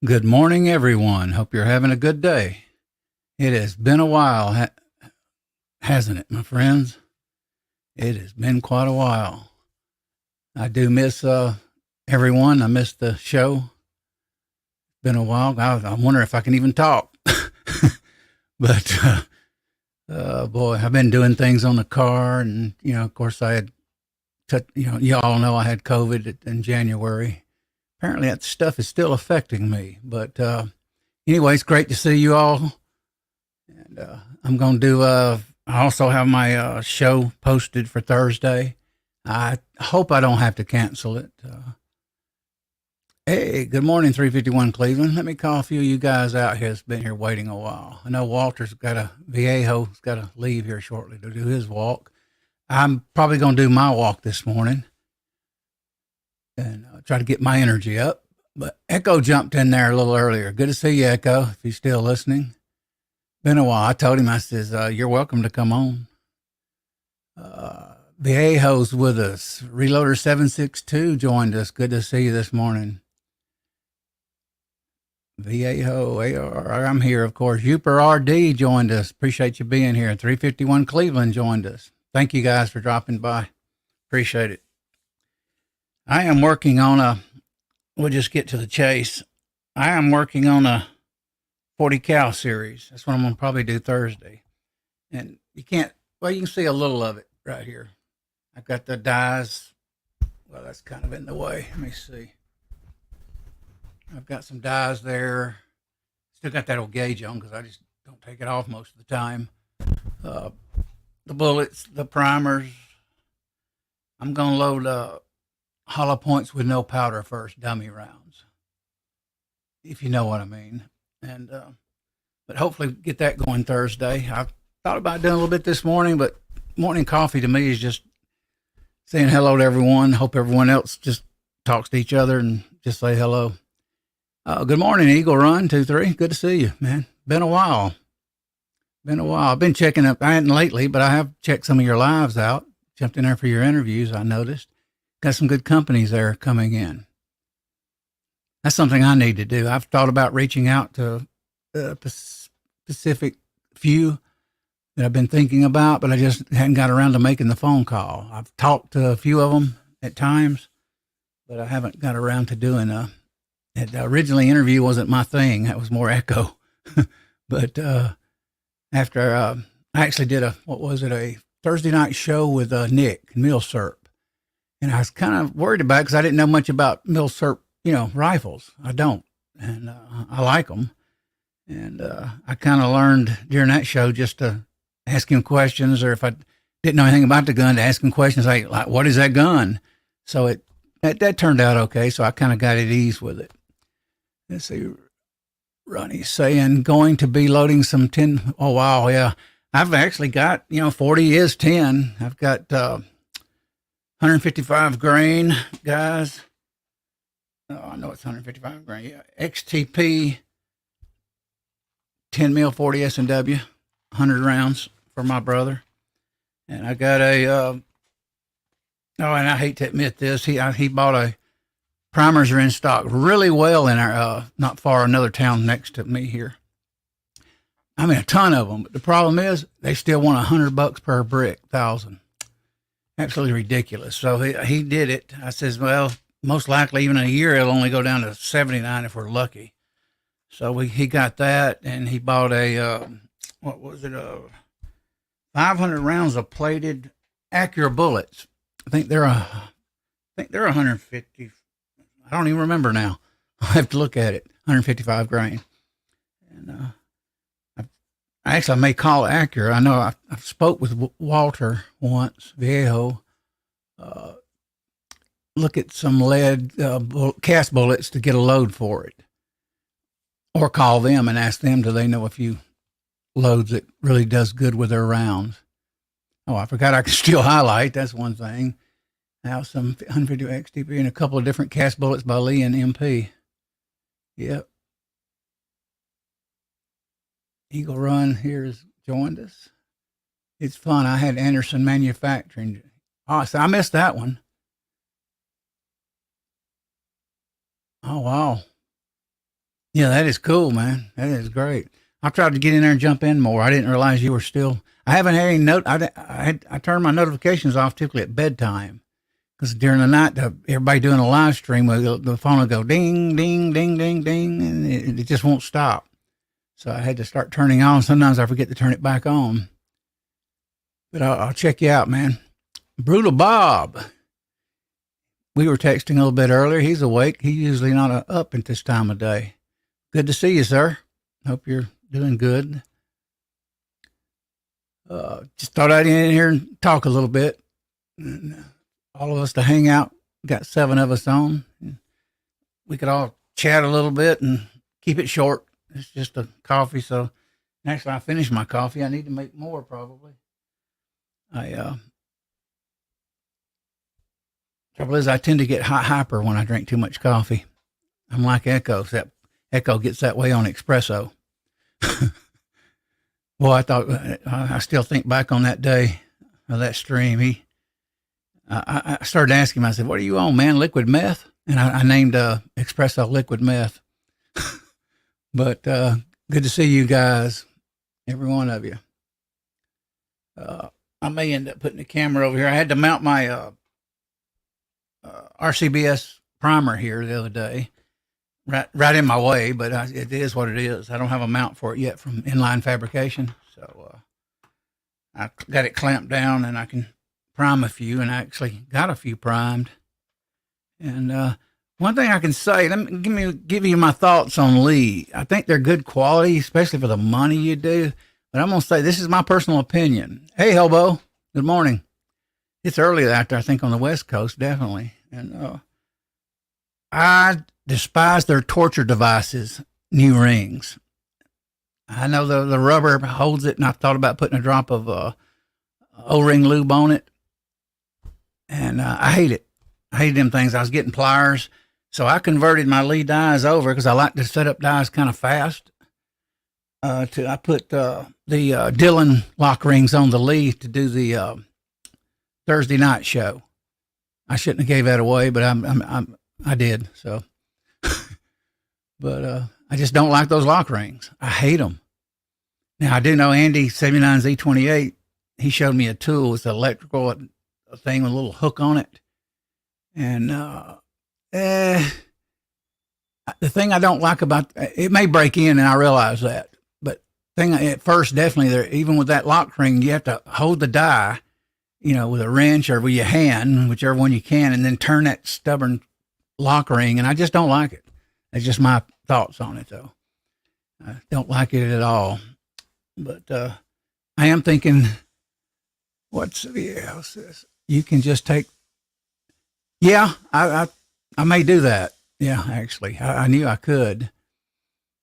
Good morning, everyone. Hope you're having a good day. It has been a while, hasn't it, my friends? It has been quite a while. I do miss everyone. I miss the show. Been a while. I wonder if I can even talk. but boy, I've been doing things on the car, and of course, I had, you all know I had COVID in January. Apparently, that stuff is still affecting me. But anyway, it's great to see you all. And I'm going to do, I also have my show posted for Thursday. I hope I don't have to cancel it. Hey, good morning, 351 Cleveland. Let me call a few of you guys out here that's been here waiting a while. I know Viejo's got to leave here shortly to do his walk. I'm probably going to do my walk this morning and try to get my energy up. But Echo jumped in there a little earlier. Good to see you, Echo, if you're still listening. Been a while. I told him, I says, you're welcome to come on. Viejo's with us. Reloader 762 joined us. Good to see you this morning. Viejo, AR, I'm here, of course. Uper RD joined us. Appreciate you being here. 351 Cleveland joined us. Thank you guys for dropping by. Appreciate it. I am working on we'll just get to the chase. I am working on a 40 cal series. That's what I'm going to probably do Thursday. And you can see a little of it right here. I've got the dies. Well, that's kind of in the way. Let me see. I've got some dies there. Still got that old gauge on because I just don't take it off most of the time. The bullets, the primers. I'm going to load hollow points with no powder first, dummy rounds, if you know what I mean. And but hopefully get that going Thursday. I thought about doing a little bit this morning, but morning coffee to me is just saying hello to everyone. Hope everyone else just talks to each other and just say hello. Good morning, Eagle Run 23. Good to see you, man. Been a while. I've been checking up. I hadn't lately, but I have checked some of your lives out. Jumped in there for your interviews, I noticed. Got some good companies there coming in. That's something I need to do. I've thought about reaching out to a specific few that I've been thinking about, but I just hadn't got around to making the phone call. I've talked to a few of them at times, but I haven't got around to doing originally interview wasn't my thing. That was more Echo. But after I actually did a Thursday night show with Nick Millsirp. And I was kind of worried about it because I didn't know much about Millsirp, rifles. I don't. And I like them. And I kind of learned during that show just to ask him questions, or if I didn't know anything about the gun, to ask him questions like what is that gun? So that turned out okay. So I kind of got at ease with it. Let's see. Ronnie's saying going to be loading some 10. Oh, wow. Yeah. I've actually got, 40 is 10. I've got 155 grain, guys. Oh, I know it's 155 grain. Yeah. XTP 10 mil 40 S&W, 100 rounds for my brother. And I got and I hate to admit this, he bought a primers are in stock really well in our not far another town next to me here. I mean a ton of them, but the problem is they still want $100 per brick, 1,000. Absolutely ridiculous. So he did it. I says, well, most likely even in a year it'll only go down to 79 if we're lucky. So he got that, and he bought a 500 rounds of plated Accura bullets. I think they're 150. I don't even remember now. I'll have to look at it. 155 grain. And I may call Accura. I know I spoke with Walter once, Viejo. Look at some lead cast bullets to get a load for it. Or call them and ask them, do they know a few loads that really does good with their rounds? Oh, I forgot I could still highlight. That's one thing. Now some 150 XTP and a couple of different cast bullets by Lee and MP. Yep. Eagle Run here has joined us. It's fun. I had Anderson Manufacturing. Oh, so I missed that one. Oh, wow. Yeah, that is cool, man. That is great. I tried to get in there and jump in more. I didn't realize you were still. I haven't had any note. I turned my notifications off typically at bedtime because during the night, everybody doing a live stream, the phone will go ding, ding, ding, ding, ding, and it just won't stop. So I had to start turning on. Sometimes I forget to turn it back on. But I'll check you out, man. Brutal Bob. We were texting a little bit earlier. He's awake. He's usually not up at this time of day. Good to see you, sir. Hope you're doing good. Just thought I'd get in here and talk a little bit. And all of us to hang out. Got 7 of us on. We could all chat a little bit and keep it short. It's just a coffee. So actually, I finished my coffee. I need to make more probably. Trouble is, I tend to get hyper when I drink too much coffee. I'm like Echo. Echo gets that way on espresso. Boy, I still think back on that day of that stream. I started asking him, I said, what are you on, man? Liquid meth? And I named espresso liquid meth. But good to see you guys, every one of you. I may end up putting the camera over here. I had to mount my RCBS primer here the other day. Right in my way, but it is what it is. I don't have a mount for it yet from Inline Fabrication, so I got it clamped down, and I can prime a few, and I actually got a few primed. And one thing I can say, let me give you my thoughts on Lee. I think they're good quality, especially for the money you do. But I'm gonna say this is my personal opinion. Hey, Hobo, good morning. It's early out there, I think, on the West Coast, definitely, and I despise their torture devices, new rings. I know the rubber holds it, and I thought about putting a drop of O-ring lube on it, and I hate it. I hate them things. I was getting pliers, so I converted my Lee dies over because I like to set up dies kind of fast. I put the Dylan lock rings on the Lee to do the Thursday night show. I shouldn't have gave that away, but I did. So, but I just don't like those lock rings. I hate them. Now I do know Andy 79Z28. He showed me a tool. It's an electrical thing with a little hook on it. And the thing I don't like about it may break in, and I realize that. But thing at first, definitely there. Even with that lock ring, you have to hold the die, with a wrench or with your hand, whichever one you can, and then turn that stubborn lock ring. And I just don't like it. That's just my thoughts on it, though. I don't like it at all. But I am thinking, what's this? You can just take. Yeah, I may do that. Yeah, actually, I knew I could.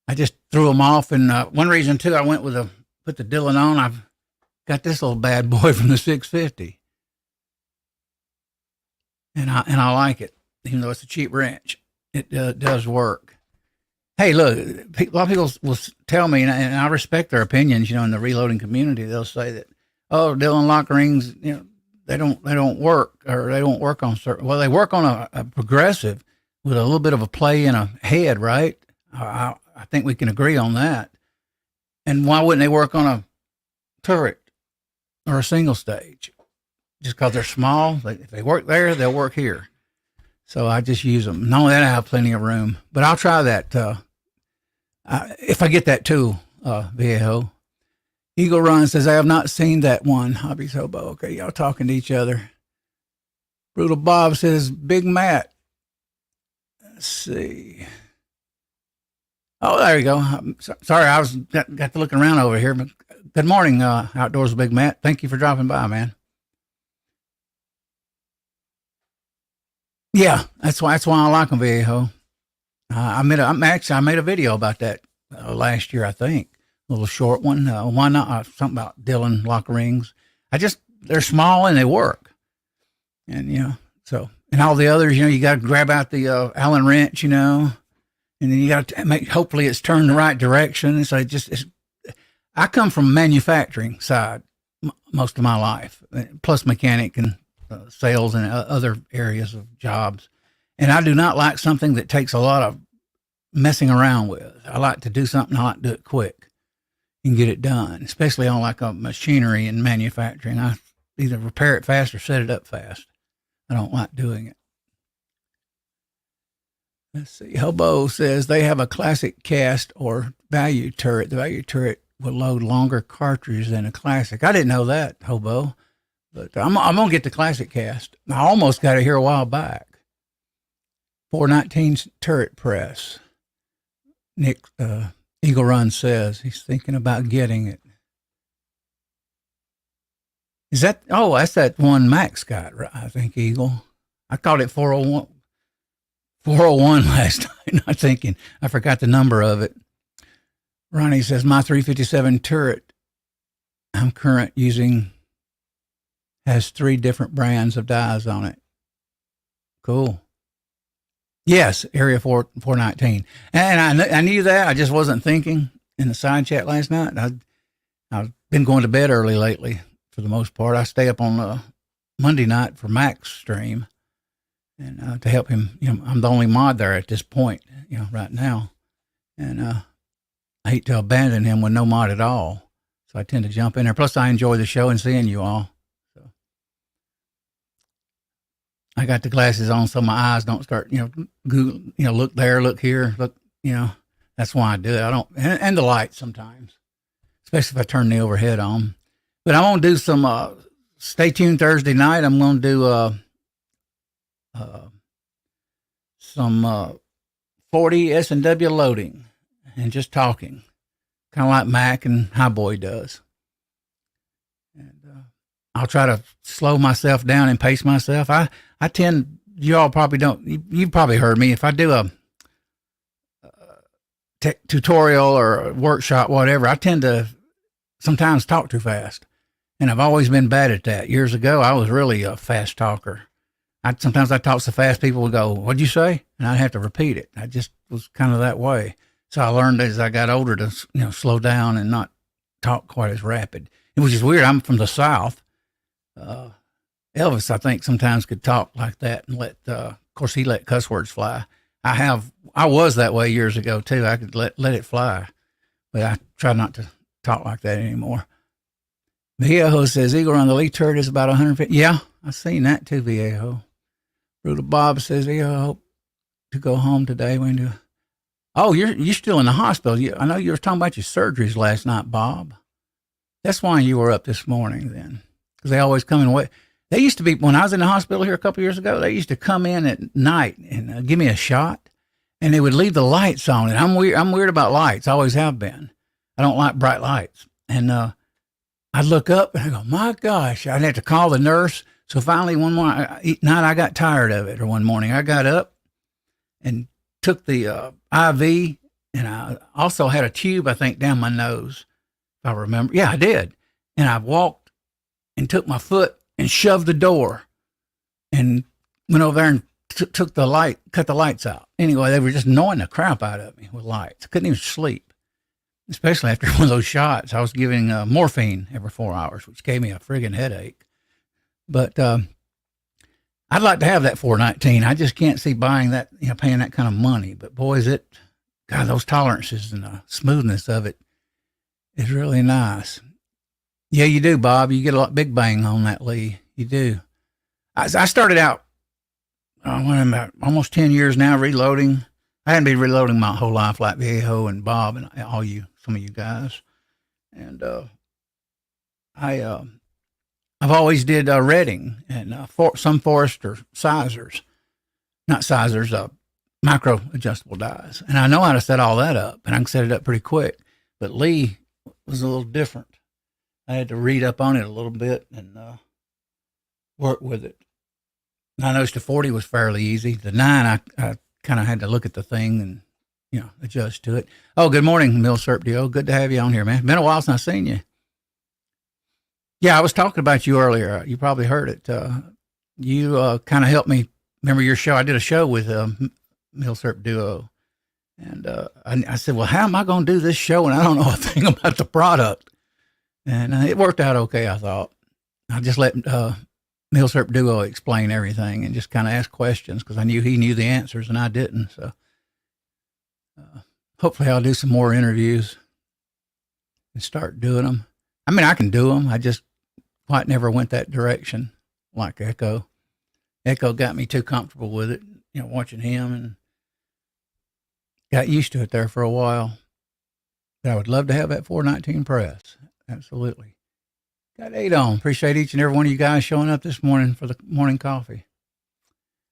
I just threw them off, and one reason too, I went with put the Dylan on. I've got this little bad boy from the 650, and I like it, even though it's a cheap wrench. It does work. Hey, look, a lot of people will tell me, and I respect their opinions. In the reloading community, they'll say that, oh, Dylan lock rings, they don't work, or they don't work on certain. Well, they work on a progressive with a little bit of a play in a head, right? I think we can agree on that. And why wouldn't they work on a turret or a single stage? Just because they're small, if they work there, they'll work here. So I just use them. Not only that, I have plenty of room. But I'll try that if I get that tool, Viejo. Eagle Run says, I have not seen that one. Hobby's Hobo. Okay, y'all talking to each other. Brutal Bob says, Big Matt. Let's see. Oh, there you go. Sorry, I got to looking around over here. But good morning, Outdoors Big Matt. Thank you for dropping by, man. Yeah, that's why I like them, Viejo. I made a video about that last year, I think. A little short one. Why not? Something about Dylan lock rings. They're small and they work. And, and all the others, you got to grab out the Allen wrench, and then you got to hopefully it's turned the right direction. So I come from manufacturing side most of my life, plus mechanic and sales and other areas of jobs. And I do not like something that takes a lot of messing around with. I like to do something. I like to do it quick and get it done, especially on like a machinery and manufacturing. I either repair it fast or set it up fast. I don't like doing it. Let's see. Hobo says they have a classic cast or value turret. The value turret will load longer cartridges than a classic. I didn't know that, Hobo, but I'm going to get the classic cast. I almost got it here a while back. 419 turret press. Nick Eagle Run says he's thinking about getting it. Is that, oh, that's that one Max got, I think, Eagle. I called it 401 last night, not thinking. I forgot the number of it. Ronnie says, my 357 turret I'm current using has 3 different brands of dies on it. Cool. Yes, Area 419. And I knew that. I just wasn't thinking in the side chat last night. I've been going to bed early lately for the most part. I stay up on Monday night for Mac's stream. And to help him, I'm the only mod there at this point, right now. And I hate to abandon him with no mod at all. So I tend to jump in there. Plus, I enjoy the show and seeing you all. So I got the glasses on so my eyes don't start, Google, look there, look here, look, that's why I do it. I don't, and the lights sometimes, especially if I turn the overhead on. But I'm going to do some, stay tuned Thursday night. I'm going to do, some 40 S&W loading and just talking, kind of like Mac and Highboy does. And I'll try to slow myself down and pace myself. I tend, you all probably don't, you've probably heard me, if I do a tutorial or a workshop, whatever, I tend to sometimes talk too fast. And I've always been bad at that. Years ago, I was really a fast talker. Sometimes I talk so fast, people would go, what'd you say? And I'd have to repeat it. I just was kind of that way. So I learned as I got older to, slow down and not talk quite as rapid. It was just weird. I'm from the South. Elvis, I think, sometimes could talk like that and of course, he let cuss words fly. I was that way years ago too. I could let it fly, but I try not to talk like that anymore. Viejo says, Eagle on the Lee turret is about 150. Yeah, I've seen that too, Viejo. Brutal Bob says, I hope to go home today. When do? Oh, you're still in the hospital. I know you were talking about your surgeries last night, Bob. That's why you were up this morning then, because they always come in wait. They used to be, when I was in the hospital here a couple of years ago, they used to come in at night and give me a shot, and they would leave the lights on. And I'm weird about lights. I always have been. I don't like bright lights. And I'd look up and I go, my gosh, I'd have to call the nurse. So finally one night I got tired of it, or one morning I got up and took the IV, and I also had a tube, I think, down my nose, if I remember. Yeah, I did. And I walked and took my foot and shoved the door and went over there and cut the lights out. Anyway, they were just annoying the crap out of me with lights. I couldn't even sleep, especially after one of those shots. I was giving morphine every 4 hours, which gave me a friggin' headache. But I'd like to have that 419. I just can't see buying that, paying that kind of money. But boy, God, those tolerances and the smoothness of it is really nice. Yeah, you do, Bob. You get a lot big bang on that Lee. You do. I started out, about almost 10 years now reloading. I hadn't been reloading my whole life like Viejo and Bob and some of you guys. And I've always did Redding and some Forester sizers, not sizers, micro adjustable dies. And I know how to set all that up, and I can set it up pretty quick. But Lee was a little different. I had to read up on it a little bit and work with it. And I noticed the 40 was fairly easy. The 9, I kind of had to look at the thing and, adjust to it. Oh, good morning, Milsurp Dio. Good to have you on here, man. Been a while since I've seen you. Yeah, I was talking about you earlier. You probably heard it. You kind of helped me remember your show. I did a show with Milsurp Duo. And I said, well, how am I going to do this show? And I don't know a thing about the product. And it worked out okay, I thought. I just let Milsurp Duo explain everything and just kind of ask questions because I knew he knew the answers and I didn't. So hopefully I'll do some more interviews and start doing them. I mean, I can do them. I just quite never went that direction like Echo. Echo got me too comfortable with it, watching him, and got used to it there for a while. But I would love to have that 419 press. Absolutely. Got 8 on. Appreciate each and every one of you guys showing up this morning for the morning coffee.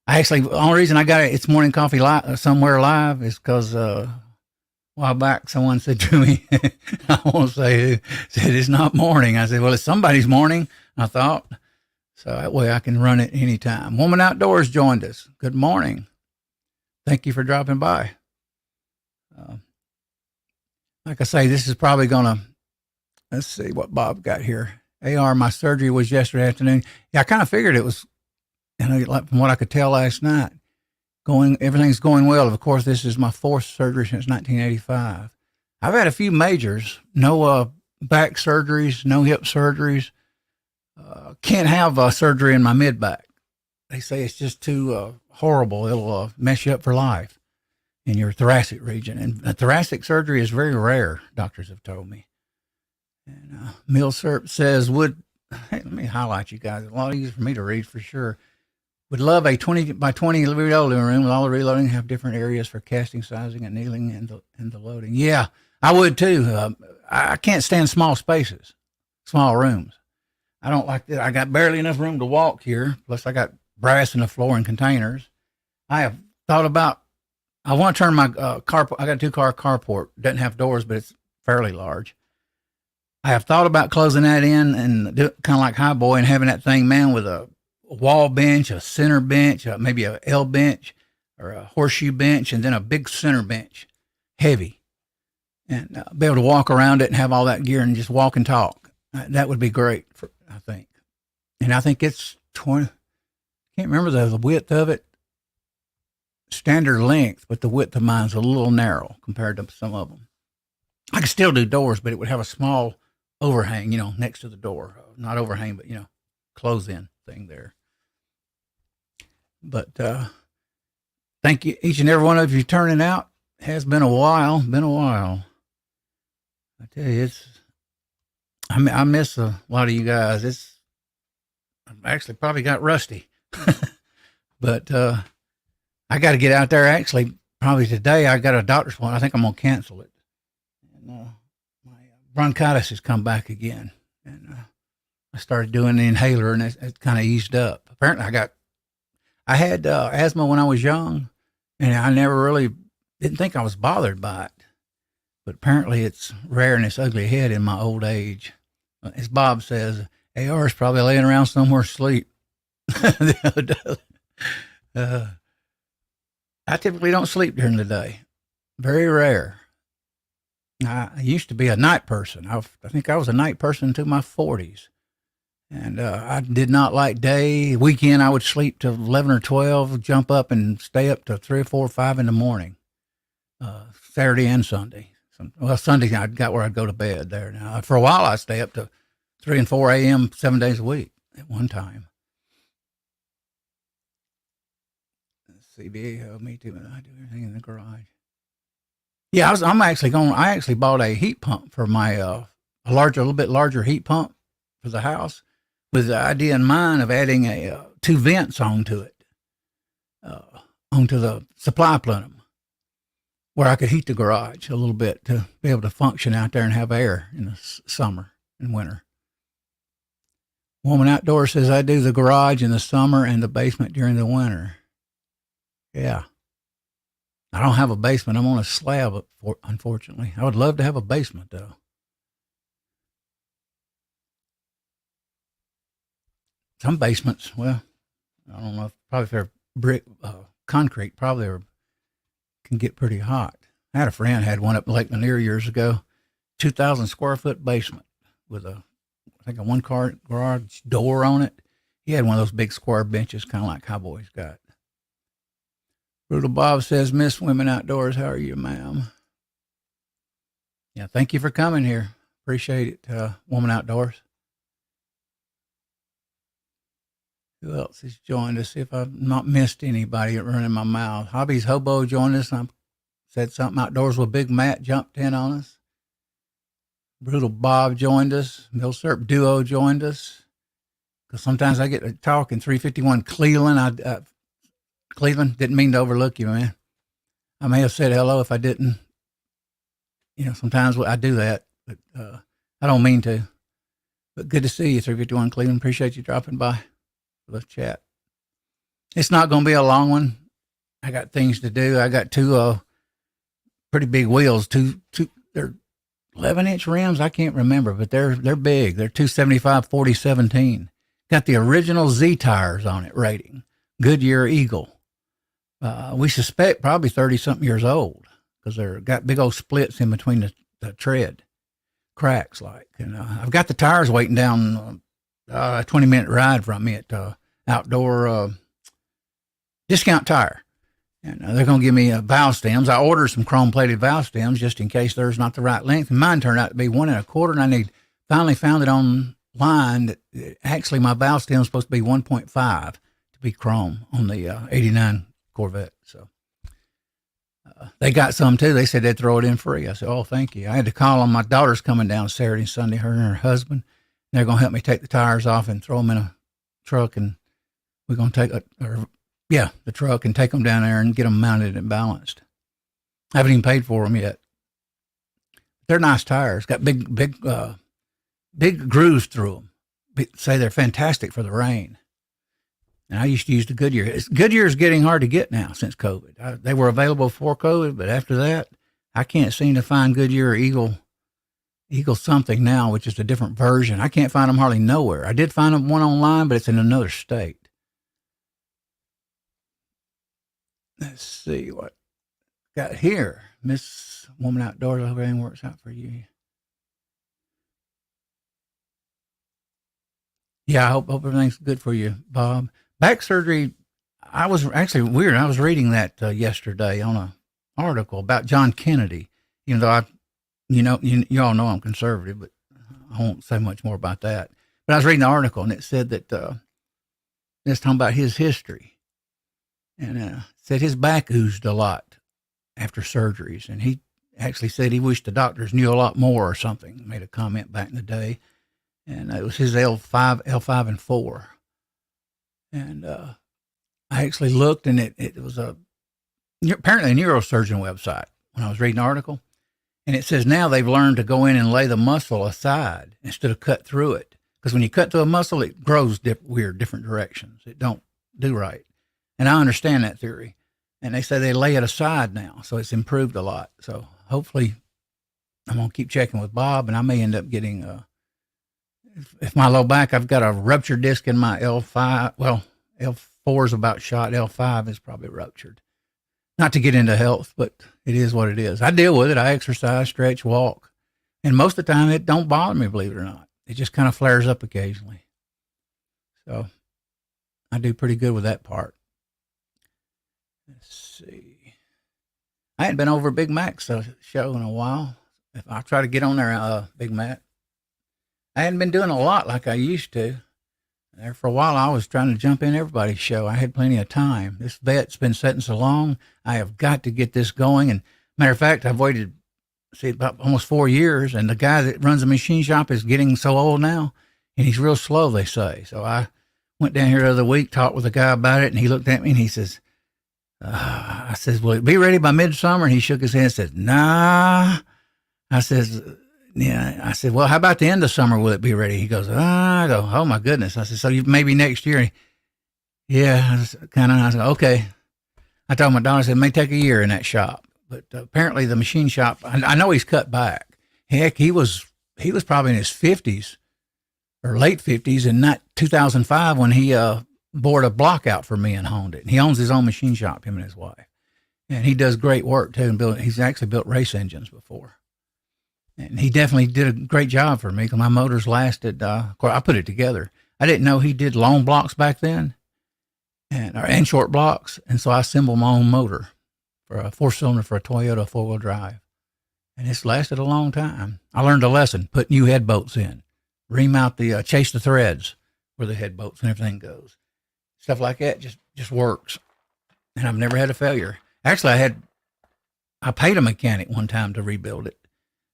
The only reason I got it's morning coffee somewhere live is because a while back someone said to me, I won't say who, said it's not morning. I said, well, it's somebody's morning, I thought. So that way I can run it anytime. Woman Outdoors joined us. Good morning. Thank you for dropping by. Like I say, this is probably going to, let's see what Bob got here. AR, my surgery was yesterday afternoon. Yeah, I kind of figured it was, like from what I could tell last night, everything's going well. Of course, this is my 4th surgery since 1985. I've had a few majors, no back surgeries, no hip surgeries. Can't have surgery in my mid back. They say it's just too horrible. It'll mess you up for life in your thoracic region. And thoracic surgery is very rare, doctors have told me. And Millserp says, hey, let me highlight you guys. A lot easier for me to read for sure. Would love a 20 by 20 reloading room with all the reloading, have different areas for casting, sizing, and kneeling and the loading. Yeah, I would too. I can't stand small spaces, small rooms. I don't like that. I got barely enough room to walk here. Plus I got brass in the floor and containers. I have thought about, I want to turn my carport. I got a 2-car carport. Doesn't have doors, but it's fairly large. I have thought about closing that in and do kind of like Highboy and having that thing, man, with a wall bench, a center bench, maybe a L bench or a horseshoe bench, and then a big center bench, heavy, and be able to walk around it and have all that gear and just walk and talk. That would be great, I think. And I think it's 20, can't remember the width of it, standard length, but the width of mine's a little narrow compared to some of them. I could still do doors, but it would have a small overhang, next to the door. Not overhang, but, close-in thing there. But thank you, each and every one of you turning out. It has been a while. I tell you, I miss a lot of you guys. I've actually probably got rusty. But I got to get out there. Actually, probably today I got a doctor's appointment. I think I'm going to cancel it. And my bronchitis has come back again. And I started doing the inhaler, and it kind of eased up. Apparently, I had asthma when I was young, and I never really didn't think I was bothered by it. But apparently, it's rearing its ugly head in my old age. As Bob says, AR is probably laying around somewhere asleep. I typically don't sleep during the day. Very rare. I used to be a night person. I think I was a night person into my 40s. And I did not like day. Weekend, I would sleep till 11 or 12, jump up and stay up to 3 or 4 or 5 in the morning, Saturday and Sunday. Sunday, I got where I'd go to bed there. Now, for a while, I'd stay up to 3 and 4 a.m. 7 days a week at one time. CBA, me too, but I do everything in the garage. Yeah, I actually bought a heat pump for my, a little bit larger heat pump for the house, with the idea in mind of adding 2 vents onto it, onto the supply plenum, where I could heat the garage a little bit to be able to function out there and have air in the summer and winter. Woman Outdoors says, I do the garage in the summer and the basement during the winter. Yeah. I don't have a basement. I'm on a slab, unfortunately. I would love to have a basement, though. Some basements, well, I don't know, probably if they're brick, concrete, probably can get pretty hot. I had a friend had one up in Lake Lanier years ago, 2,000 square foot basement with I think a 1-car garage door on it. He had one of those big square benches, kind of like Cowboys got. Brutal Bob says, Miss Women Outdoors, how are you, ma'am? Yeah, thank you for coming here. Appreciate it, Woman Outdoors. Who else has joined us? See if I've not missed anybody running my mouth. Hobbies Hobo joined us. I'm said something. Outdoors with Big Matt jumped in on us. Brutal Bob joined us. Milsurp Duo joined us. Because sometimes I get to talk in 351 Cleveland. Cleveland, didn't mean to overlook you, man. I may have said hello if I didn't. Sometimes I do that, but I don't mean to. But good to see you, 351 Cleveland. Appreciate you dropping by. Let's chat. It's not going to be a long one. I got things to do. I got two pretty big wheels. They're 11-inch rims. I can't remember, but they're big. They're 275 4017. Got the original Z tires on it rating. Goodyear Eagle. We suspect probably 30-something years old because they're got big old splits in between the tread. Cracks like. And I've got the tires waiting down a 20-minute ride from me at Outdoor Discount Tire. And they're going to give me valve stems. I ordered some chrome-plated valve stems just in case there's not the right length. And mine turned out to be 1 1/4, and I finally found it online that actually my valve stem is supposed to be 1.5 to be chrome on the 89 Corvette. So they got some too. They said they'd throw it in free. I said, oh, thank you. I had to call them. My daughter's coming down Saturday and Sunday, her and her husband. And they're going to help me take the tires off and throw them in a truck, and we're going to take the truck and take them down there and get them mounted and balanced. I haven't even paid for them yet. They're nice tires. Got big grooves through them. Say they're fantastic for the rain. And I used to use the Goodyear. Goodyear is getting hard to get now since COVID. They were available before COVID, but after that, I can't seem to find Goodyear or Eagle something now, which is a different version. I can't find them hardly nowhere. I did find one online, but it's in another state. Let's see what got here. Miss Woman Outdoors. I hope everything works out for you. Yeah, I hope everything's good for you, Bob. Back surgery, I was actually weird. I was reading that yesterday on an article about John Kennedy, even though you all know I'm conservative, but I won't say much more about that. But I was reading the article, and it said that it's talking about his history. And said his back oozed a lot after surgeries. And he actually said he wished the doctors knew a lot more or something. Made a comment back in the day. And it was his L5 and 4. And I actually looked, and it was apparently a neurosurgeon website when I was reading the article. And it says now they've learned to go in and lay the muscle aside instead of cut through it. Because when you cut through a muscle, it grows different directions. It don't do right. And I understand that theory. And they say they lay it aside now, so it's improved a lot. So hopefully I'm going to keep checking with Bob, and I may end up getting, if my low back, I've got a ruptured disc in my L5. Well, L4 is about shot. L5 is probably ruptured. Not to get into health, but it is what it is. I deal with it. I exercise, stretch, walk. And most of the time it don't bother me, believe it or not. It just kind of flares up occasionally. So I do pretty good with that part. Let's see. I hadn't been over Big Mac's show in a while. If I try to get on there, Big Mac. I hadn't been doing a lot like I used to. There for a while, I was trying to jump in everybody's show. I had plenty of time. This vet's been sitting so long. I have got to get this going. And matter of fact, I've waited, about almost 4 years. And the guy that runs the machine shop is getting so old now, and he's real slow, they say. So I went down here the other week, talked with a guy about it, and he looked at me and he says, I says, will it be ready by midsummer? And he shook his head and said, nah. I says, yeah. I said, well, how about the end of summer? Will it be ready? He goes, I go, oh my goodness. I said, so maybe next year. Yeah, I said, okay. I told my daughter, I said, it may take a year in that shop. But apparently the machine shop, I know he's cut back. Heck, he was probably in his 50s or late 50s in 2005 when he bored a block out for me and honed it. And he owns his own machine shop, him and his wife. And he does great work too. And he's actually built race engines before. And he definitely did a great job for me because my motors lasted. Of course, I put it together. I didn't know he did long blocks back then and short blocks. And so I assembled my own motor for a 4-cylinder for a Toyota 4-wheel drive. And it's lasted a long time. I learned a lesson, put new head bolts in, remount chase the threads where the head bolts and everything goes. Stuff like that just works. And I've never had a failure. Actually, I paid a mechanic one time to rebuild it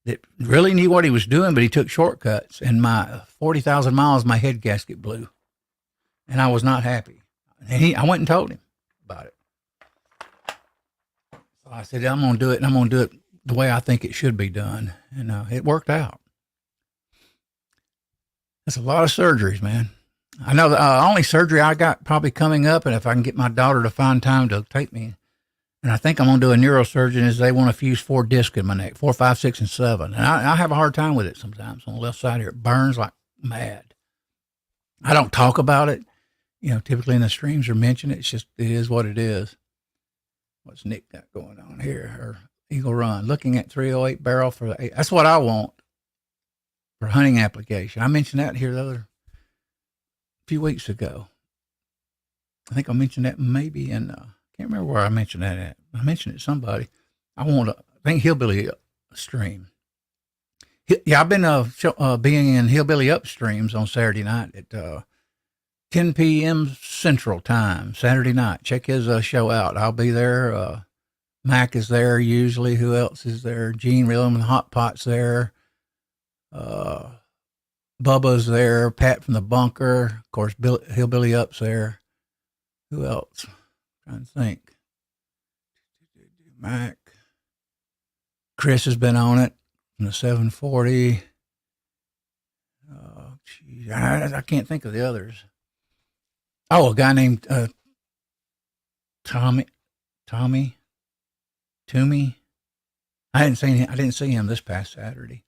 that really knew what he was doing, but he took shortcuts. And my 40,000 miles, my head gasket blew. And I was not happy. And I went and told him about it. So I said, I'm going to do it, and I'm going to do it the way I think it should be done. And it worked out. That's a lot of surgeries, man. I know the only surgery I got probably coming up, and if I can get my daughter to find time to take me, and I think I'm going to do a neurosurgeon, is they want to fuse 4 discs in my neck, 4, 5, 6, and 7. And I have a hard time with it sometimes on the left side here. It burns like mad. I don't talk about it. Typically in the streams or mention it. It's just, it is what it is. What's Nick got going on here? Or Eagle Run. Looking at 308 barrel for the 8. That's what I want for hunting application. I mentioned that here the other few weeks ago. I think I mentioned that maybe in, can't remember where I mentioned that at. I mentioned it to somebody. I think Hillbilly Stream. Yeah, I've been being in Hillbilly Upstreams on Saturday night at 10 p.m. Central Time, Saturday night. Check his show out. I'll be there. Mac is there usually. Who else is there? Gene Rhythm and Hot Pot's there. Bubba's there. Pat from the Bunker. Of course, Hillbilly Up's there. Who else? I'm trying to think. Mac. Chris has been on it from the 740. I can't think of the others. Oh, a guy named Toomey. I didn't see him this past Saturday,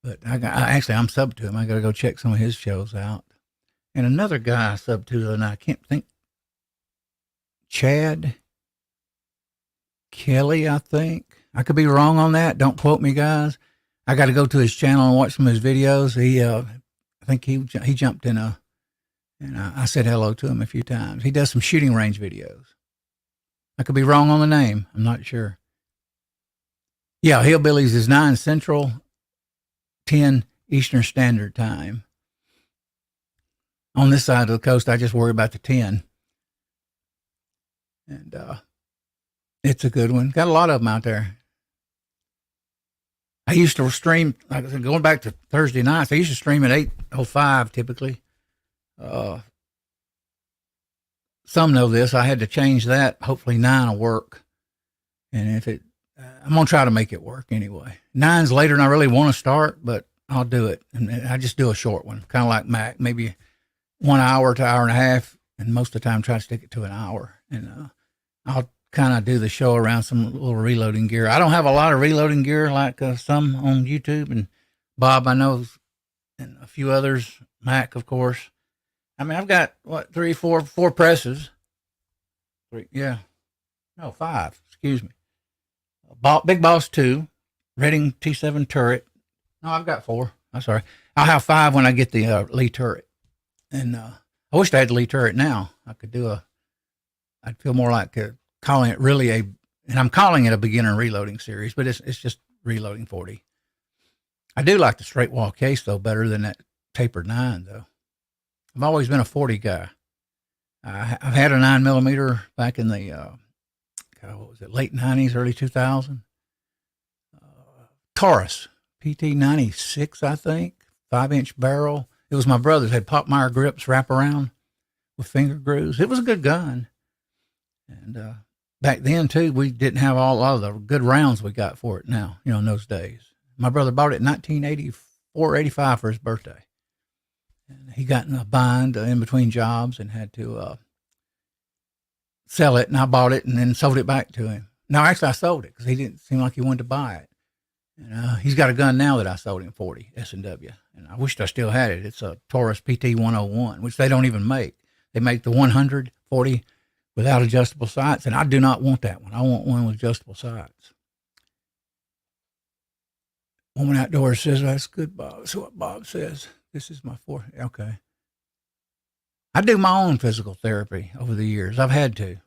but I'm sub to him. I got to go check some of his shows out. And another guy I sub to, and I can't think. Chad Kelly, I think. I could be wrong on that. Don't quote me, guys. I got to go to his channel and watch some of his videos. I think he jumped in and I said hello to him a few times. He does some shooting range videos. I could be wrong on the name. I'm not sure. Yeah, Hillbillies is 9 Central, 10 Eastern Standard Time. On this side of the coast, I just worry about the 10. And it's a good one. Got a lot of them out there. I used to stream, like I said, going back to Thursday nights, I used to stream at 8:05 typically. Some know this. I had to change that. Hopefully 9 will work. And if I'm going to try to make it work anyway. 9's later than I really want to start, but I'll do it. And I just do a short one, kind of like Mac, maybe 1 hour to hour and a half. And most of the time try to stick it to an hour. And I'll kind of do the show around some little reloading gear. I don't have a lot of reloading gear like some on YouTube. And Bob, I know, and a few others, Mac, of course. I mean, I've got, four presses. 3, yeah. No, 5, excuse me. Big Boss 2, Redding T7 turret. No, I've got 4. I'm sorry. I'll have 5 when I get the Lee turret. And I wish I had the Lee turret now. I could I'd feel more like calling it really and I'm calling it a beginner reloading series, but it's just reloading 40. I do like the straight wall case, though, better than that tapered 9, though. I've always been a 40 guy. I've had a 9mm back in the, late 90s, early 2000s. Taurus, PT96, I think, 5-inch barrel. It was my brother's, had Popmeyer grips wrap around with finger grooves. It was a good gun. And back then, too, we didn't have a lot of the good rounds we got for it now, in those days. My brother bought it in 1984, 85 for his birthday. And he got in a bind in between jobs and had to sell it. And I bought it and then sold it back to him. No, actually, I sold it because he didn't seem like he wanted to buy it. And he's got a gun now that I sold him 40 S&W. And I wished I still had it. It's a Taurus PT-101, which they don't even make. They make the 100, 40 without adjustable sights. And I do not want that one. I want one with adjustable sights. Woman Outdoors says, that's good, Bob. That's what Bob says. This is my 4th. Okay. I do my own physical therapy over the years. I've had to.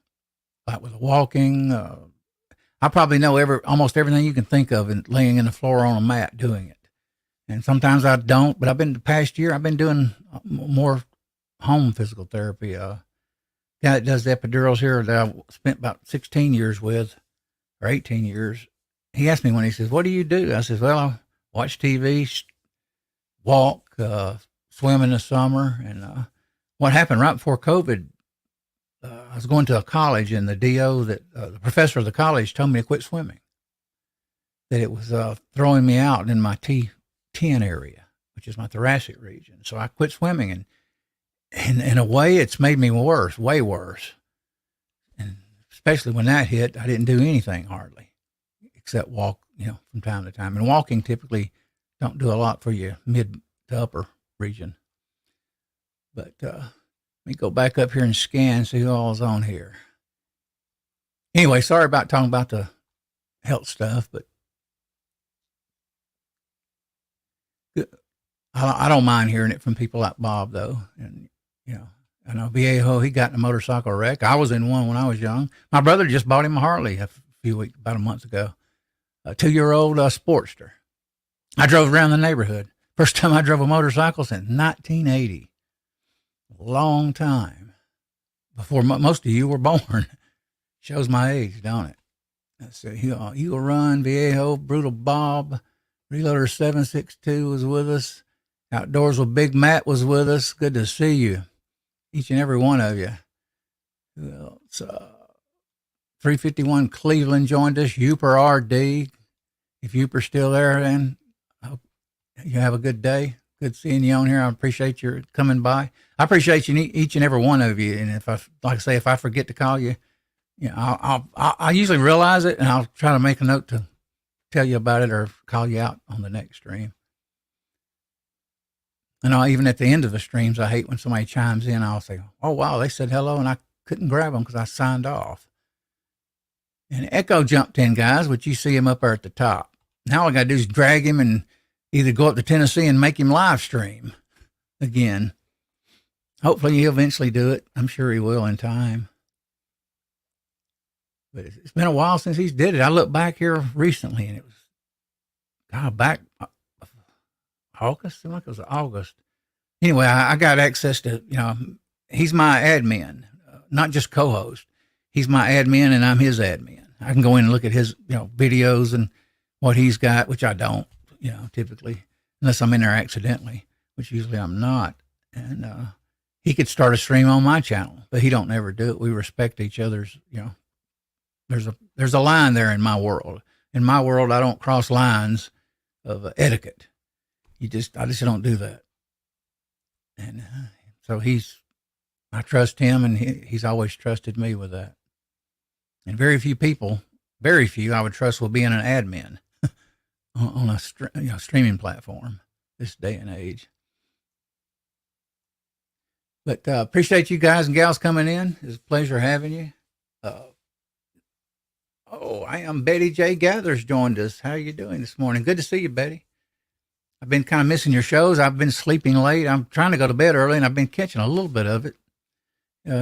Like with walking. I probably know almost everything you can think of and laying in the floor on a mat doing it. And sometimes I don't, but the past year, I've been doing more home physical therapy. Guy that does the epidurals here that I spent about 16 years with, or 18 years. He asked me when, he says, "What do you do?" I says, "Well, I watch TV, walk, swim in the summer." And what happened right before COVID, I was going to a college, and the DO, the professor of the college, told me to quit swimming, that it was throwing me out in my T10 area, which is my thoracic region. So I quit swimming, and in a way, it's made me worse, way worse. And especially when that hit, I didn't do anything hardly, except walk, from time to time. And walking typically don't do a lot for your mid to upper region. But let me go back up here and scan, see who all's on here. Anyway, sorry about talking about the health stuff, but I don't mind hearing it from people like Bob, though. And, I know Viejo, he got in a motorcycle wreck. I was in one when I was young. My brother just bought him a Harley about a month ago, a 2-year-old Sportster. I drove around the neighborhood. First time I drove a motorcycle since 1980. Long time. Before most of you were born. Shows my age, don't it? Let's see. Eagle Run, Viejo, Brutal Bob, Reloader 762 was with us. Outdoors with Big Matt was with us. Good to see you, each and every one of you. Who else? 351 Cleveland joined us. Uper RD. If Uper's still there, then I hope you have a good day. Good seeing you on here. I appreciate your coming by. I appreciate you, each and every one of you. And if I forget to call you, I usually realize it, and I'll try to make a note to tell you about it or call you out on the next stream. And even at the end of the streams, I hate when somebody chimes in. I'll say, "Oh, wow, they said hello," and I couldn't grab them because I signed off. And Echo jumped in, guys, which you see him up there at the top. Now all I got to do is drag him and either go up to Tennessee and make him live stream again. Hopefully he'll eventually do it. I'm sure he will in time. But it's been a while since he's did it. I looked back here recently, and it was back August. Seemed like it was August. Anyway, I got access to, he's my admin, not just co-host. He's my admin, and I'm his admin. I can go in and look at his, videos and what he's got, which I don't, typically, unless I'm in there accidentally, which usually I'm not. And he could start a stream on my channel, but he don't never do it. We respect each other's, there's a line there in my world. In my world, I don't cross lines of etiquette. I just don't do that. And so I trust him, and he's always trusted me with that. And very few I would trust will be in an admin on a streaming platform this day and age. But appreciate you guys and gals coming in. It's a pleasure having you. I am Betty J. Gathers joined us. How are you doing this morning? Good to see you, Betty. I've been kind of missing your shows. I've been sleeping late. I'm trying to go to bed early, and I've been catching a little bit of it.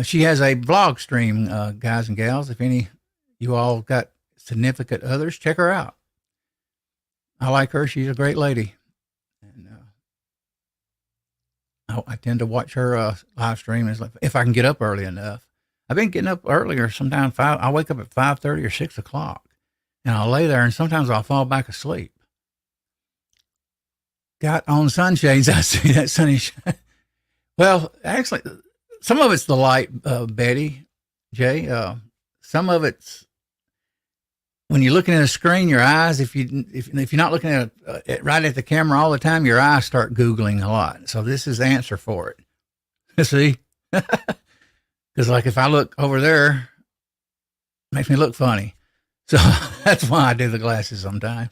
She has a vlog stream, guys and gals. If any you all got significant others, check her out. I like her. She's a great lady. And I tend to watch her live stream if I can get up early enough. I've been getting up earlier. Sometimes I wake up at 5:30 or 6 o'clock, and I'll lay there, and sometimes I'll fall back asleep. Got on sunshades. I see that sunshine. Well, actually, some of it's the light, Betty J. Some of it's when you're looking at a screen, your eyes. If you're not looking at it right at the camera all the time, your eyes start googling a lot. So this is the answer for it. See, because like if I look over there, it makes me look funny. So that's why I do the glasses sometimes.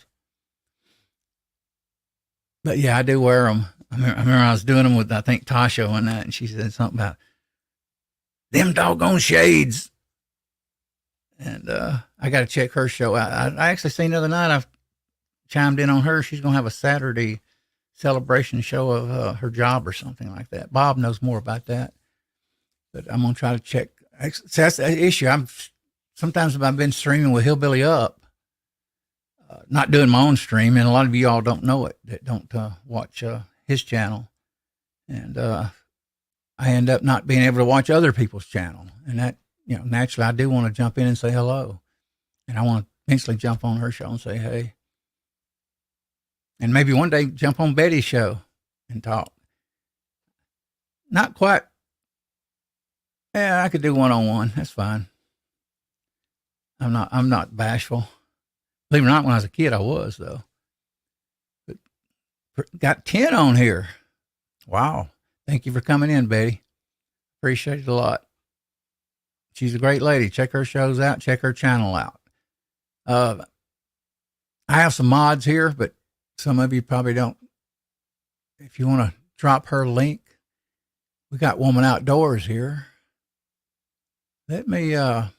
But yeah, I do wear them. I remember I was doing them with, I think, Tasha on that, and she said something about them doggone shades. And I got to check her show out. I actually seen the other night, I've chimed in on her. She's going to have a Saturday celebration show of her job or something like that. Bob knows more about that. But I'm going to try to check. See, that's the issue. Sometimes I've been streaming with Hillbilly Up. Not doing my own stream, and a lot of you all don't know it, that don't watch his channel. And I end up not being able to watch other people's channel. And that, naturally, I do want to jump in and say hello. And I want eventually jump on her show and say hey. And maybe one day jump on Betty's show and talk. Not quite. Yeah, I could do one-on-one. That's fine. I'm not bashful. Believe it or not, when I was a kid, I was, though. But got 10 on here. Wow. Thank you for coming in, Betty. Appreciate it a lot. She's a great lady. Check her shows out. Check her channel out. I have some mods here, but some of you probably don't. If you want to drop her link, we got Woman Outdoors here. Let me, well,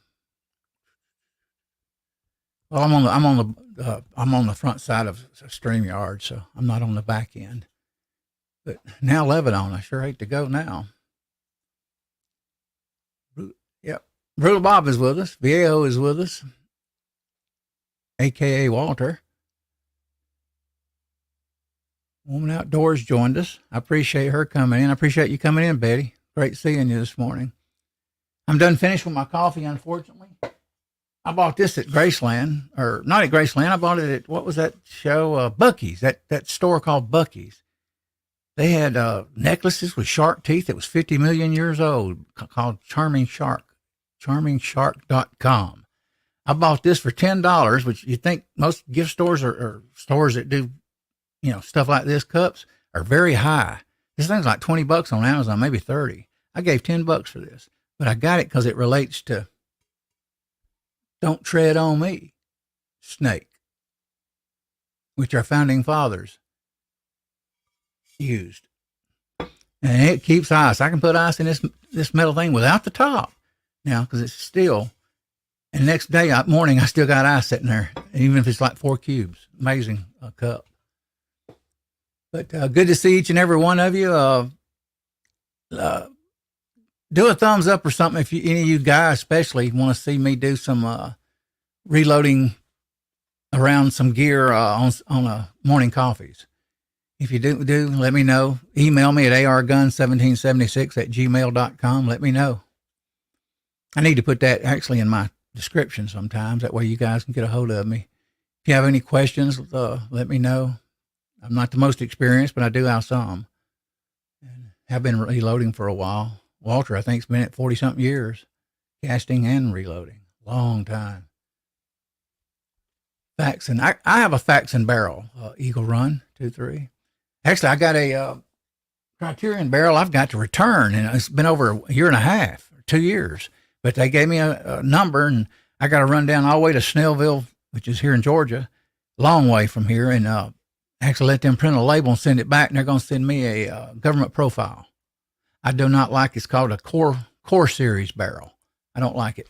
I'm on the front side of StreamYard, so I'm not on the back end. But now Lebanon, I sure hate to go now. Yep. Brutal Bob is with us. Viejo is with us, a.k.a. Walter. Woman Outdoors joined us. I appreciate her coming in. I appreciate you coming in, Betty. Great seeing you this morning. I'm done finished with my coffee, unfortunately. I bought this at Graceland, or not at Graceland. I bought it at, what was that show? Buc-ee's, that store called Buc-ee's. They had necklaces with shark teeth that was 50 million years old called Charming Shark, charmingshark.com. I bought this for $10, which you think most gift stores or stores that do, stuff like this, cups, are very high. This thing's like $20 on Amazon, maybe 30. I gave $10 for this, but I got it because it relates to Don't Tread on Me, snake, which our founding fathers used. And it keeps ice. I can put ice in this metal thing without the top now because it's steel. And the next morning, I still got ice sitting there, even if it's like 4 cubes. Amazing cup. But good to see each and every one of you. Do a thumbs up or something if any of you guys especially want to see me do some reloading around some gear on morning coffees. If you do, let me know. Email me at argun1776@gmail.com. Let me know. I need to put that actually in my description sometimes. That way you guys can get a hold of me. If you have any questions, let me know. I'm not the most experienced, but I do have some. And have been reloading for a while. Walter, I think, has been at 40-something years, casting and reloading. Long time. Faxon. I have a Faxon barrel, Eagle Run 2.3. Actually, I got a Criterion barrel I've got to return, and it's been over a year and a half, 2 years. But they gave me a number, and I got to run down all the way to Snellville, which is here in Georgia, long way from here, and actually let them print a label and send it back, and they're going to send me a government profile. I do not like it's called a core series barrel. I don't like it.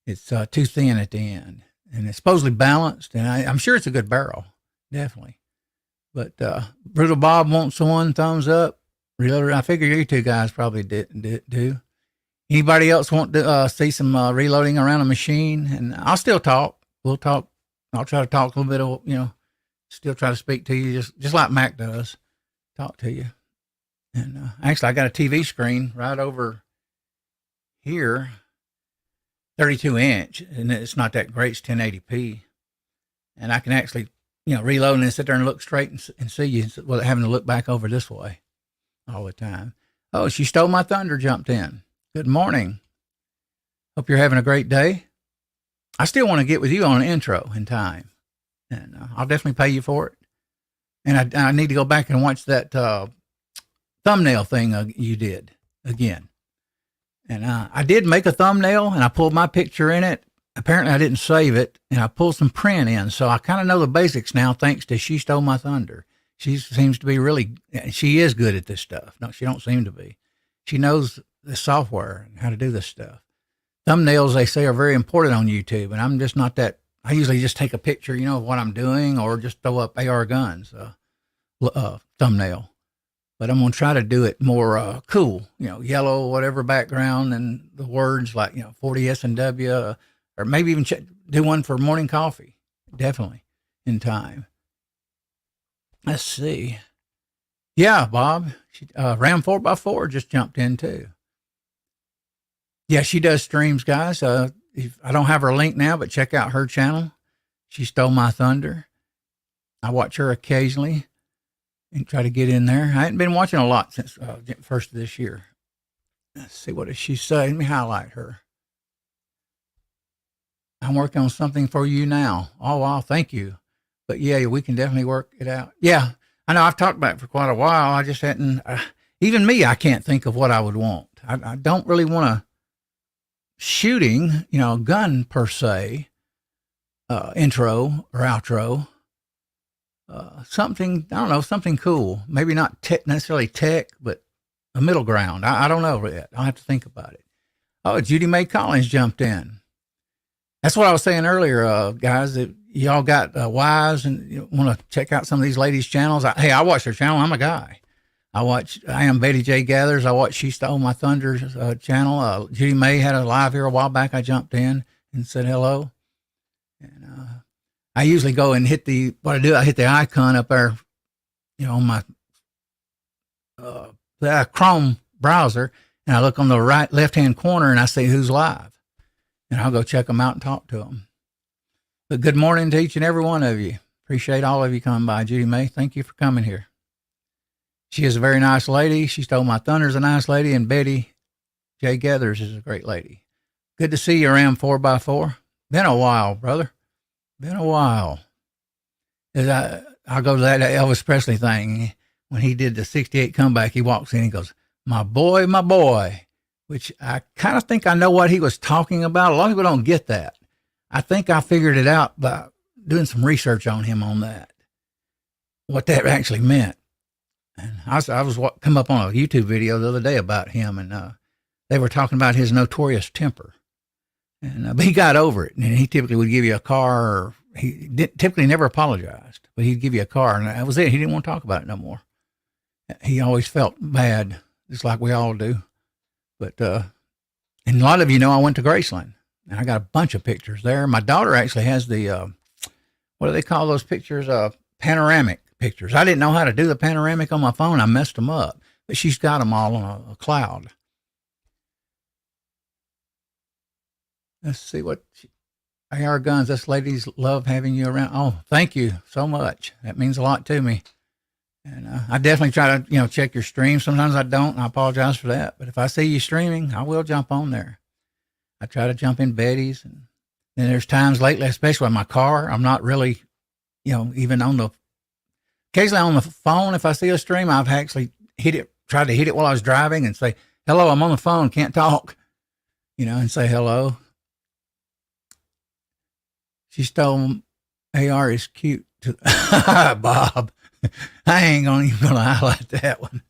It's too thin at the end, and it's supposedly balanced, and I'm sure it's a good barrel, definitely. But Brutal Bob wants one thumbs up. Reloader, I figure you two guys probably do. Anybody else want to see some reloading around a machine? And I'll still talk. We'll talk. I'll try to talk a little bit, still try to speak to you just like Mac does. Talk to you. And actually, I got a TV screen right over here, 32-inch, and it's not that great. It's 1080p. And I can actually, reload and sit there and look straight and see you without having to look back over this way all the time. Oh, she stole my thunder, jumped in. Good morning. Hope you're having a great day. I still want to get with you on an intro in time, and I'll definitely pay you for it. And I need to go back and watch that thumbnail thing you did again. And I did make a thumbnail, and I pulled my picture in it. Apparently, I didn't save it, and I pulled some print in, so I kind of know the basics now thanks to She Stole My Thunder. She seems to be she is good at this stuff. No, she don't seem to be. She knows the software and how to do this stuff. Thumbnails, they say, are very important on YouTube, and I'm just not that. I usually just take a picture, of what I'm doing, or just throw up AR Guns thumbnail. But I'm going to try to do it more cool, yellow, whatever background, and the words like, 40 S&W, or maybe even do one for morning coffee, definitely, in time. Let's see. Yeah, Bob, Ram 4x4 just jumped in too. Yeah, she does streams, guys. I don't have her link now, but check out her channel. She Stole My Thunder. I watch her occasionally and try to get in there. I hadn't been watching a lot since first of this year. Let's see, what does she say? Let me highlight her. I'm working on something for you now. Oh, wow, thank you. But yeah, we can definitely work it out. Yeah, I know I've talked about it for quite a while. I just hadn't, even me, I can't think of what I would want. I don't really want a shooting, a gun per se, intro or outro. Something, I don't know, something cool. Maybe not necessarily tech, but a middle ground. I don't know yet. I'll have to think about it. Oh, Judy Mae Collins jumped in. That's what I was saying earlier, guys. If y'all got wives and you want to check out some of these ladies' channels, I watch their channel. I'm a guy. I am Betty J Gathers. I watch She Stole My Thunder channel. Judy Mae had a live here a while back. I jumped in and said hello. And I usually go and hit I hit the icon up there, on my Chrome browser, and I look on the left-hand corner and I see who's live. And I'll go check them out and talk to them. But good morning to each and every one of you. Appreciate all of you coming by. Judy Mae, thank you for coming here. She is a very nice lady. She Stole My Thunder is a nice lady, and Betty J Gathers is a great lady. Good to see you, Ram 4x4. Been a while, brother. Been a while. I'll go to that Elvis Presley thing. When he did the 68 comeback, he walks in and goes, my boy, which I kind of think I know what he was talking about. A lot of people don't get that. I think I figured it out by doing some research on him on that, what that actually meant. And I was come up on a YouTube video the other day about him, and they were talking about his notorious temper. And but he got over it, and he typically would give you a car. Or he typically never apologized, but he'd give you a car, and that was it. He didn't want to talk about it no more. He always felt bad, just like we all do. But and a lot of you know I went to Graceland, and I got a bunch of pictures there. My daughter actually has the what do they call those pictures? Panoramic pictures. I didn't know how to do the panoramic on my phone. I messed them up, but she's got them all on a cloud. Let's see what AR Guns. Us ladies love having you around. Oh, thank you so much. That means a lot to me. And I definitely try to, check your stream. Sometimes I don't, and I apologize for that. But if I see you streaming, I will jump on there. I try to jump in Betty's. And then there's times lately, especially in my car, I'm not really, even occasionally on the phone, if I see a stream, I've actually tried to hit it while I was driving and say, hello, I'm on the phone, can't talk, and say hello. She Stole AR is cute. Bob. I ain't even gonna highlight that one.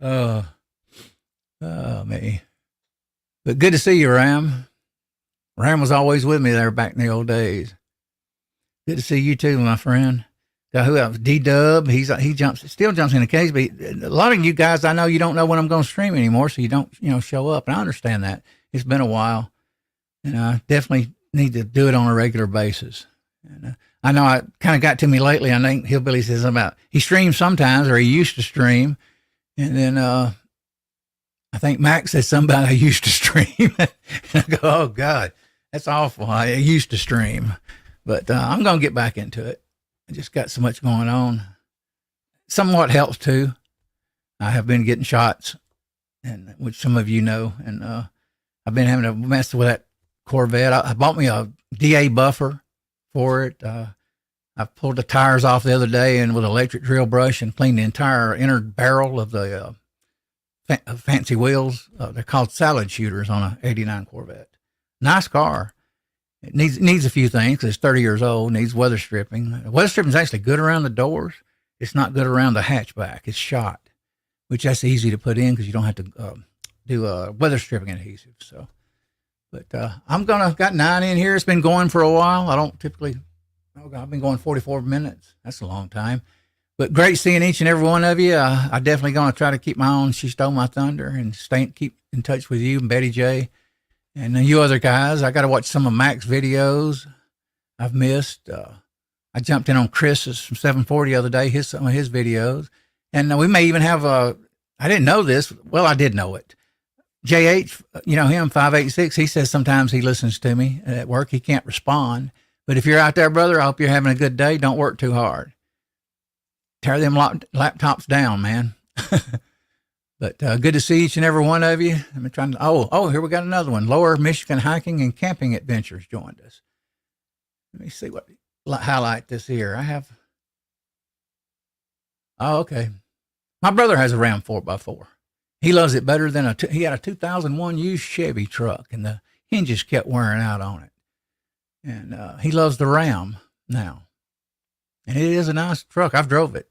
Oh, me. But good to see you, Ram. Ram was always with me there back in the old days. Good to see you too, my friend. Who else? D-Dub. He still jumps in the case, but a lot of you guys, I know you don't know when I'm going to stream anymore, so you don't, show up. And I understand that. It's been a while, and I definitely need to do it on a regular basis. And I know it kind of got to me lately. I think Hillbilly says something about he streams sometimes, or he used to stream. And then I think Max said something about I used to stream. And I go, oh, God, that's awful. I used to stream. But I'm going to get back into it. I just got so much going on. Somewhat helps, too. I have been getting shots, and which some of you know. And I've been having to mess with that Corvette. I bought me a DA buffer for it. I pulled the tires off the other day and with an electric drill brush and cleaned the entire inner barrel of the fancy wheels. They're called salad shooters on a 89 Corvette. Nice car. It needs a few things because it's 30 years old, needs weather stripping. Weather stripping is actually good around the doors. It's not good around the hatchback. It's shot, which that's easy to put in because you don't have to do weather stripping adhesive. So, but got 9 in here. It's been going for a while. I don't typically, I've been going 44 minutes. That's a long time. But great seeing each and every one of you. I definitely going to try to keep my own She Stole My Thunder and keep in touch with you and Betty J. And you other guys. I got to watch some of Mac's videos I've missed. I jumped in on Chris's from 740 the other day, some of his videos. And we may even have I didn't know this. Well, I did know it. JH, you know him, 586, he says sometimes he listens to me at work. He can't respond. But if you're out there, brother, I hope you're having a good day. Don't work too hard. Tear them laptops down, man. But good to see each and every one of you. I'm trying to, here we got another one. Lower Michigan Hiking and Camping Adventures joined us. Let me see what highlight this here. I have. Oh, okay. My brother has a Ram 4x4. He loves it better than he had a 2001 used Chevy truck, and the hinges kept wearing out on it. And he loves the Ram now. And it is a nice truck. I've drove it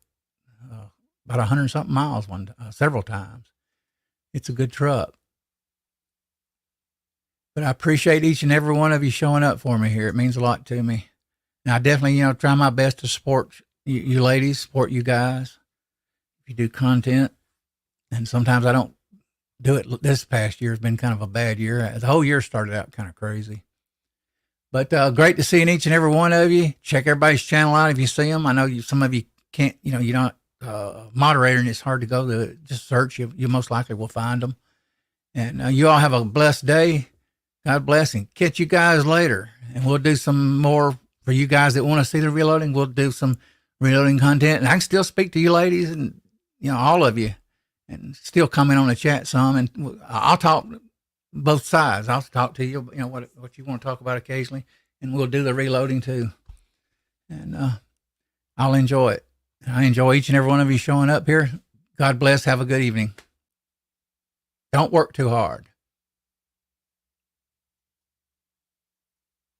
about 100-something miles several times. It's a good truck. But I appreciate each and every one of you showing up for me here. It means a lot to me. And I definitely, try my best to support you ladies, support you guys. If you do content. And sometimes I don't do it. This past year has been kind of a bad year. The whole year started out kind of crazy. But great to see each and every one of you. Check everybody's channel out if you see them. I know some of you can't, you're not moderator and it's hard to go to just search. You most likely will find them. And you all have a blessed day. God bless, and catch you guys later. And we'll do some more for you guys that want to see the reloading. We'll do some reloading content. And I can still speak to you ladies and, all of you. And still comment on the chat some, and I'll talk both sides. I'll talk to you, what you want to talk about occasionally, and we'll do the reloading too. And I'll enjoy it. I enjoy each and every one of you showing up here. God bless. Have a good evening. Don't work too hard.